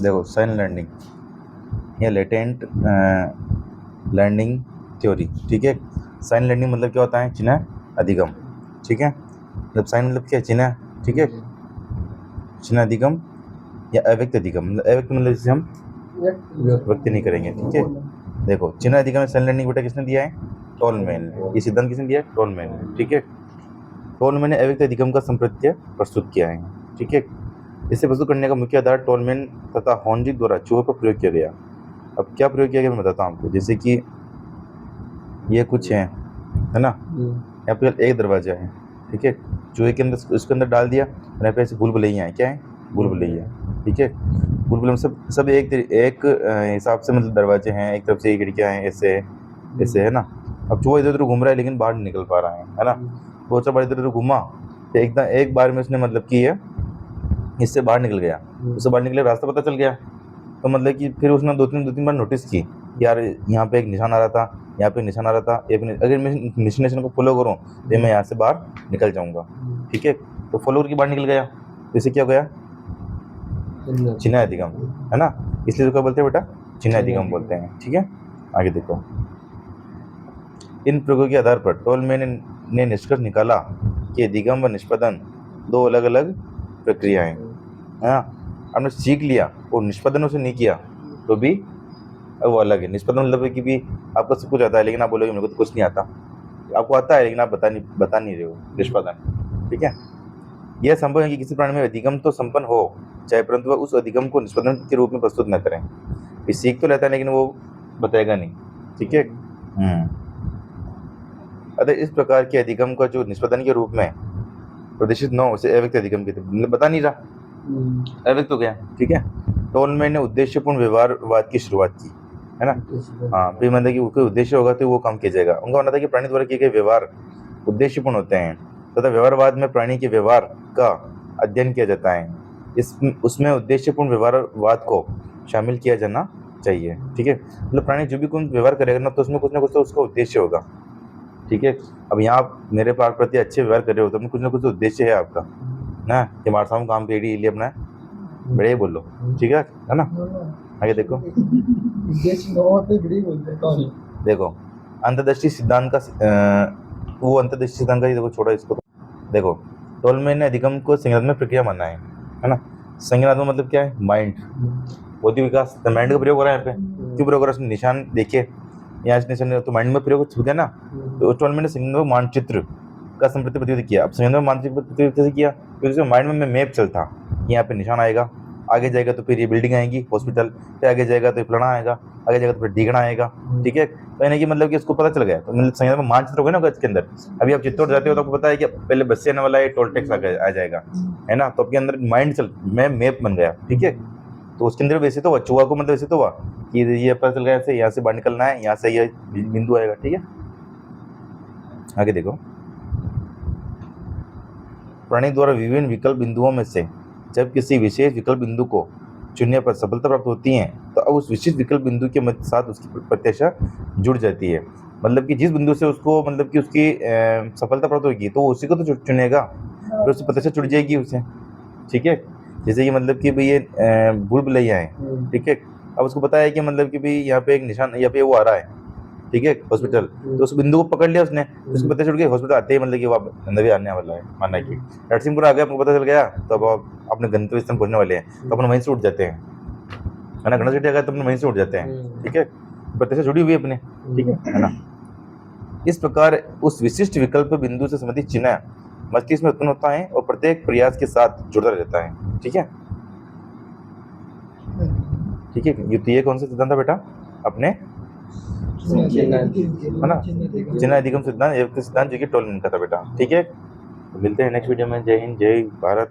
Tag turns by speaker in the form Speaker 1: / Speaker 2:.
Speaker 1: देखो sign learning या latent learning theory, ठीक है। साइन लर्निंग मतलब क्या होता है, चिन्ह अधिगम, ठीक है। मतलब साइन मतलब क्या है, चिन्ह, ठीक है। चिन्ह अधिगम या अव्यक्त अधिगम, मतलब अव्यक्त मतलब जिसे हम व्यक्त नहीं करेंगे, ठीक है। देखो चिन्ह अधिगम साइन लर्निंग बेटा किसने दिया है, टोलमैन ने। ये सिद्धांत किसने दिया है, टोलमैन ने, ठीक है। टोलमैन ने अव्यक्त अधिगम का संप्रत्यय प्रस्तुत किया है, ठीक है। इसे प्रस्तुत करने का मुख्य आधार टोलमैन तथा हॉर्नजी द्वारा चूहों पर प्रयोग किया गया। अब क्या प्रयोग किया गया मैं बताता हूँ आपको। जैसे कि ये कुछ है ना, यहाँ पे एक दरवाजा है, ठीक है। चूहे के अंदर उसके अंदर डाल दिया, और यहाँ पे ऐसे भूल भुलैया है, क्या है, भूल भुलैया, ठीक है। भूल भुलैया सब एक हिसाब से मतलब दरवाजे हैं, एक तरफ से खिड़कियाँ हैं, ऐसे ऐसे है ना। अब चूहा इधर उधर घूम रहा है लेकिन बाहर नहीं निकल पा रहा है ना। बहुत सा बार इधर उधर घूमा, तो एकदम एक बार में उसने मतलब कि ये इससे बाहर निकल गया, उससे बाहर निकले रास्ता पता चल गया। तो मतलब कि फिर उसने दो तीन बार नोटिस की कि यार यहाँ पे एक निशान आ रहा था, यहाँ पे निशान आ रहा था, अगर मैं निशान को फॉलो करूँ तो मैं यहाँ से बाहर निकल जाऊँगा, ठीक है। तो फॉलो करके बाहर निकल गया, तो इसे क्या हो गया, चिन्ह अधिगम, है ना। इसलिए तो क्या बोलते हैं बेटा, चिन्ह अधिगम बोलते हैं, ठीक है। आगे देखो, इन प्रयोगों के आधार पर टोलमैन ने निष्कर्ष निकाला कि अधिगम व निष्पादन दो अलग अलग प्रक्रियाएं हैं। हमने सीख लिया और निष्पादन उसे नहीं किया तो भी वो अलग है। निष्पादन मतलब है कि भी आपको सब कुछ आता है लेकिन आप बोलोगे मेरे को तो कुछ नहीं आता। आपको आता है लेकिन आप बता नहीं रहे हो, निष्पादन, ठीक है। यह संभव है कि किसी प्राणी में अधिगम तो संपन्न हो चाहे, परंतु वह उस अधिगम को निष्पादन के रूप में प्रस्तुत न करें। ये सीख तो लेता है लेकिन वो बताएगा नहीं, ठीक है। अतः इस प्रकार के अधिगम का जो निष्पादन के रूप में प्रदर्शित न हो उसे अव्यक्त अधिगम कहते हैं। बता नहीं रहा, अव्यक्त हो गया, ठीक है। टोलमैन ने उद्देश्यपूर्ण व्यवहारवाद की शुरुआत की, है ना। हाँ, फिर मतलब कि कोई उद्देश्य होगा तो वो काम किया जाएगा। उनका मानना था कि प्राणी द्वारा किए गए व्यवहार उद्देश्यपूर्ण होते हैं तथा व्यवहारवाद में प्राणी के व्यवहार का अध्ययन किया जाता है। उसमें उद्देश्यपूर्ण व्यवहारवाद को शामिल किया जाना चाहिए, ठीक है। मतलब प्राणी जो भी कोई व्यवहार करेगा ना तो उसमें कुछ ना कुछ तो उसका उद्देश्य होगा, ठीक है। अब यहाँ आप मेरे पास प्रति अच्छे व्यवहार कर रहे हो तो कुछ ना कुछ उद्देश्य है आपका ना, कि हमारे सामने काम के लिए अपना बड़े बोलो, ठीक है ना। आगे देखो, देखो अंतर्दृष्टि सिद्धांत का वो अंतर्दृष्टि सिद्धांत का ही देखो, छोड़ो इसको। देखो टोलमैन ने अधिगम को संज्ञानात्मक प्रक्रिया माना है ना। संज्ञानात्मक मतलब क्या है, माइंड, बौद्धिक विकास, तो माइंड का प्रयोग हो रहा है यहाँ पे। क्यों प्रयोग हो रहा है, निशान देखिए यहाँ इस निशान तो माइंड में प्रयोग हो गया ना। तो टोलमैन ने संज्ञानात्मक मानचित्र का प्रतिनिधित्व किया। अब संज्ञानात्मक मानचित्र प्रतिनिधित्व कैसे किया, क्योंकि माइंड में मैप चलता कि यहाँ पे निशान आएगा, आगे जाएगा तो फिर ये बिल्डिंग आएगी हॉस्पिटल, फिर आगे जाएगा तो फलाना आएगा, आगे जाएगा तो फिर ढीगना आएगा, ठीक है। तो यानी कि मतलब कि इसको पता चल गया, तो मतलब संज्ञानात्मक मानचित्र हो गया ना इसके अंदर। अभी आप चित्तौड़ जाते हो तो आपको पता है कि पहले बस से आने वाला है, टोल टैक्स आ जाएगा, है ना। तो आपके अंदर माइंड में मैप बन गया, ठीक है। तो उसके अंदर वैसे तो हुआ, चूहा को मतलब वैसे तो हुआ कि ये पता चल गया ऐसे, यहाँ से बाहर निकलना है, यहाँ से ये बिंदु आएगा, ठीक है। आगे देखो, प्राणी द्वारा विभिन्न विकल्प बिंदुओं में से जब किसी विशेष विकल्प बिंदु को चुनने पर सफलता प्राप्त होती है तो अब उस विशिष्ट विकल्प बिंदु के साथ उसकी प्रत्याशा जुड़ जाती है। मतलब कि जिस बिंदु से उसको मतलब कि उसकी सफलता प्राप्त होगी तो उसी को तो चुनेगा, फिर उसकी प्रत्याशा जुड़ जाएगी उसे, ठीक है। जैसे कि मतलब कि भाई ये भूल भुलैया है, ठीक है। अब उसको पता है कि मतलब कि भाई यहाँ पे एक निशान, यहाँ पे वो आ रहा है, ठीक है, हॉस्पिटल। तो उस बिंदु को पकड़ लिया उसने, उसको पता चल गया हॉस्पिटल आते ही मतलब कि वो अंदर भी आने वाला है, मानना कि नरसिंहपुर आ गया, आपको पता चल गया तो अब आप अपने गंतव्य स्थान पहुंचने वाले हैं, तो अपन वहीं से उठ जाते हैं, है ना। गणेश आ गया तो अपन वहीं से उठ जाते हैं, ठीक है। प्रत्याशा जुड़ी हुई है अपने, ठीक है ना। इस प्रकार उस विशिष्ट विकल्प बिंदु से संबंधित चिन्ह मस्तिष्क में उत्पन्न होता है और प्रत्येक प्रयास के साथ जुड़ता रहता है, ठीक है। ठीक है, ये तो ये कौन सा सिद्धांत था बेटा, अपने है ना, चिन्ह अधिगम सिद्धांत, एक सिद्धांत जो कि टोलमैन का था बेटा, ठीक है। तो मिलते हैं नेक्स्ट वीडियो में। जय हिंद, जय भारत।